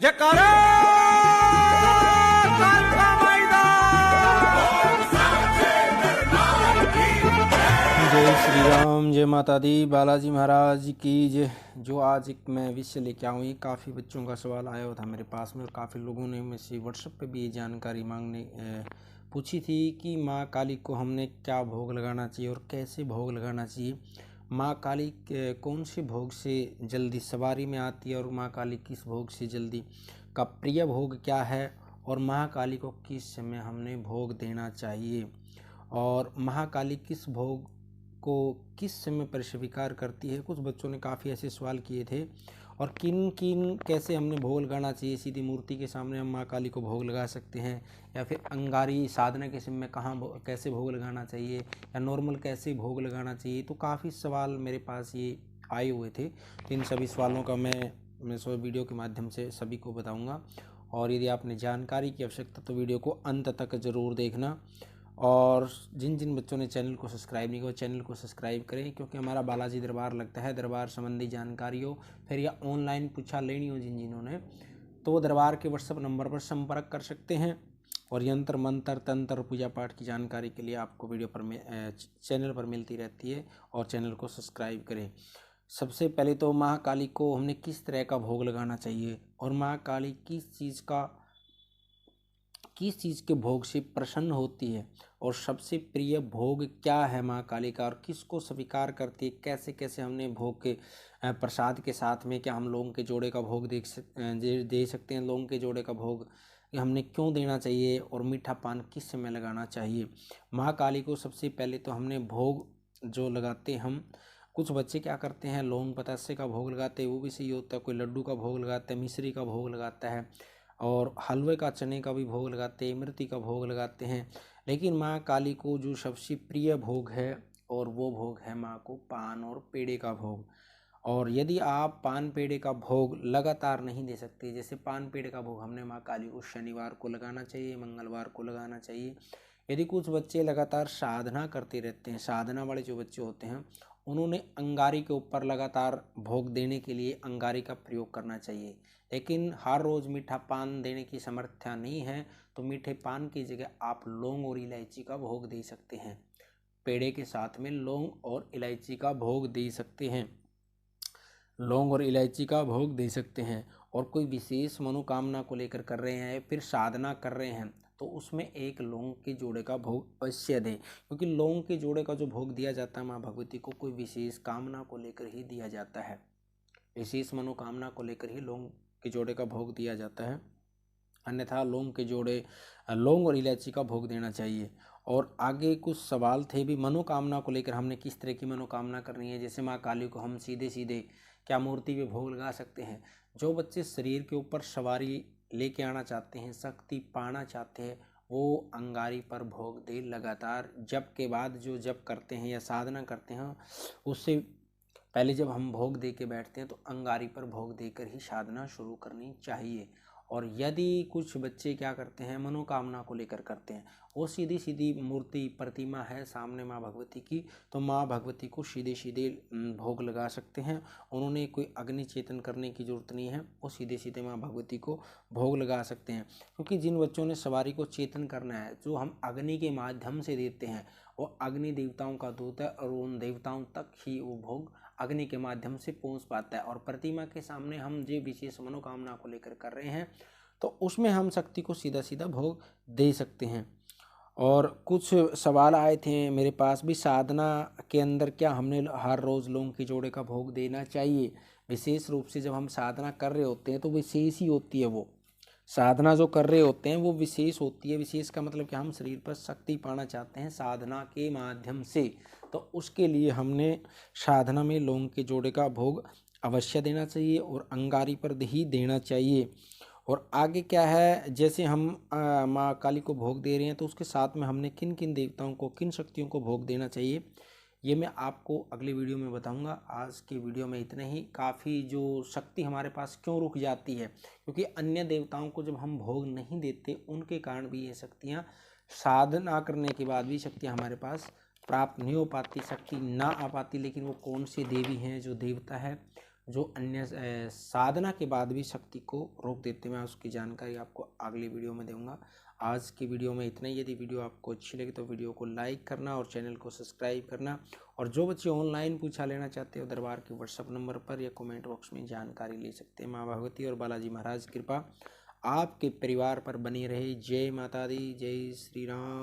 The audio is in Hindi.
जयकारा कालका मैदान। जय श्री राम, जय माता दी, बालाजी महाराज की जय। जो आज एक मैं विषय लेके आऊँ, ये काफ़ी बच्चों का सवाल आया हुआ था मेरे पास में और काफ़ी लोगों ने मुझसे व्हाट्सएप पे भी ये जानकारी मांगने पूछी थी कि माँ काली को हमने क्या भोग लगाना चाहिए और कैसे भोग लगाना चाहिए। माँ काली कौन से भोग से जल्दी सवारी में आती है और माँ काली किस भोग से जल्दी का प्रिय भोग क्या है और महाकाली को किस समय हमने भोग देना चाहिए और महाकाली किस भोग को किस समय पर स्वीकार करती है। कुछ बच्चों ने काफ़ी ऐसे सवाल किए थे और किन किन कैसे हमने भोग लगाना चाहिए। सीधी मूर्ति के सामने हम माँ काली को भोग लगा सकते हैं या फिर अंगारी साधना के समय कहाँ कैसे भोग लगाना चाहिए या नॉर्मल कैसे भोग लगाना चाहिए। तो काफ़ी सवाल मेरे पास ये आए हुए थे, तो इन सभी सवालों का मैं वीडियो के माध्यम से सभी को बताऊँगा। और यदि आपने जानकारी की आवश्यकता तो वीडियो को अंत तक ज़रूर देखना। और जिन जिन बच्चों ने चैनल को सब्सक्राइब नहीं किया चैनल को सब्सक्राइब करें, क्योंकि हमारा बालाजी दरबार लगता है। दरबार संबंधी जानकारी हो फिर या ऑनलाइन पूछा लेनी हो जिन्होंने, तो वो दरबार के व्हाट्सएप नंबर पर संपर्क कर सकते हैं। और यंत्र मंत्र तंत्र पूजा पाठ की जानकारी के लिए आपको वीडियो पर चैनल पर मिलती रहती है और चैनल को सब्सक्राइब करें। सबसे पहले तो महाकाली को हमने किस तरह का भोग लगाना चाहिए और महाकाली किस चीज़ के भोग से प्रसन्न होती है और सबसे प्रिय भोग क्या है माँ काली का और किसको स्वीकार करती है। कैसे कैसे हमने भोग के प्रसाद के साथ में क्या हम लौंग के जोड़े का भोग दे सकते हैं। लौंग के जोड़े का भोग हमने क्यों देना चाहिए और मीठा पान किस समय लगाना चाहिए। माँ काली को सबसे पहले तो हमने भोग जो लगाते हम, कुछ बच्चे क्या करते हैं लौंग बतासे का भोग लगाते हैं, वो भी सही होता है। कोई लड्डू का भोग लगाता है, मिश्री का भोग लगाता है और हलवे का चने का भी भोग लगाते हैं, इमरती का भोग लगाते हैं। लेकिन माँ काली को जो सबसे प्रिय भोग है और वो भोग है माँ को पान और पेड़े का भोग। और यदि आप पान पेड़े का भोग लगातार नहीं दे सकते, जैसे पान पेड़े का भोग हमने माँ काली को शनिवार को लगाना चाहिए, मंगलवार को लगाना चाहिए। यदि कुछ बच्चे लगातार साधना करते रहते हैं, साधना वाले जो बच्चे होते हैं उन्होंने अंगारी के ऊपर लगातार भोग देने के लिए अंगारी का प्रयोग करना चाहिए। लेकिन हर रोज़ मीठा पान देने की समर्थ्या नहीं है तो मीठे पान की जगह आप लौंग और इलायची का भोग दे सकते हैं। पेड़े के साथ में लौंग और इलायची का भोग दे सकते हैं, लौंग और इलायची का भोग दे सकते हैं। और कोई विशेष मनोकामना को लेकर कर रहे हैं फिर साधना कर रहे हैं तो उसमें एक लौंग के जोड़े का भोग अवश्य दें, क्योंकि लौंग के जोड़े का जो भोग दिया जाता है माँ भगवती को कोई विशेष कामना को लेकर ही दिया जाता है, विशेष मनोकामना को लेकर ही लौंग के जोड़े का भोग दिया जाता है। अन्यथा लौंग और इलायची का भोग देना चाहिए। और आगे कुछ सवाल थे भी मनोकामना को लेकर, हमने किस तरह की मनोकामना करनी है। जैसे माँ काली को हम सीधे सीधे क्या मूर्ति पे भोग लगा सकते हैं। जो बच्चे शरीर के ऊपर सवारी लेके आना चाहते हैं, शक्ति पाना चाहते हैं, वो अंगारी पर भोग दे लगातार। जप के बाद जो जप करते हैं या साधना करते हैं उससे पहले जब हम भोग दे के बैठते हैं तो अंगारी पर भोग देकर ही साधना शुरू करनी चाहिए। और यदि कुछ बच्चे क्या करते हैं मनोकामना को लेकर करते हैं, वो सीधी सीधी मूर्ति प्रतिमा है सामने माँ भगवती की, तो माँ भगवती को सीधे सीधे भोग लगा सकते हैं। उन्होंने कोई अग्नि चेतन करने की जरूरत नहीं है, वो सीधे सीधे माँ भगवती को भोग लगा सकते हैं। क्योंकि जिन बच्चों ने सवारी को चेतन करना है, जो हम अग्नि के माध्यम से देते हैं, वो अग्नि देवताओं का दूत है और उन देवताओं तक ही वो भोग अग्नि के माध्यम से पहुंच पाता है। और प्रतिमा के सामने हम जो विशेष मनोकामना को लेकर कर रहे हैं तो उसमें हम शक्ति को सीधा सीधा भोग दे सकते हैं। और कुछ सवाल आए थे मेरे पास भी, साधना के अंदर क्या हमने हर रोज़ लौंग के जोड़े का भोग देना चाहिए। विशेष रूप से जब हम साधना कर रहे होते हैं तो विशेष ही होती है, वो साधना जो कर रहे होते हैं वो विशेष होती है। विशेष का मतलब कि हम शरीर पर शक्ति पाना चाहते हैं साधना के माध्यम से, तो उसके लिए हमने साधना में लौंग के जोड़े का भोग अवश्य देना चाहिए और अंगारी पर ही देना चाहिए। और आगे क्या है, जैसे हम माँ काली को भोग दे रहे हैं तो उसके साथ में हमने किन किन देवताओं को किन शक्तियों को भोग देना चाहिए, ये मैं आपको अगले वीडियो में बताऊंगा। आज के वीडियो में इतना ही। काफ़ी जो शक्ति हमारे पास क्यों रुक जाती है, क्योंकि अन्य देवताओं को जब हम भोग नहीं देते उनके कारण भी ये शक्तियाँ साधना करने के बाद भी शक्तियाँ हमारे पास प्राप्त नहीं हो पाती, शक्ति ना आ पाती। लेकिन वो कौन सी देवी हैं जो देवता है जो अन्य साधना के बाद भी शक्ति को रोक देते हैं। मैं उसकी जानकारी आपको अगली वीडियो में दूंगा। आज की वीडियो में इतना ही। यदि वीडियो आपको अच्छी लगी तो वीडियो को लाइक करना और चैनल को सब्सक्राइब करना। और जो बच्चे ऑनलाइन पूछा लेना चाहते हो दरबार के व्हाट्सएप नंबर पर या कमेंट बॉक्स में जानकारी ले सकते हैं। माँ भगवती और बालाजी महाराज कृपा आपके परिवार पर बनी रहे। जय माता दी, जय श्री राम।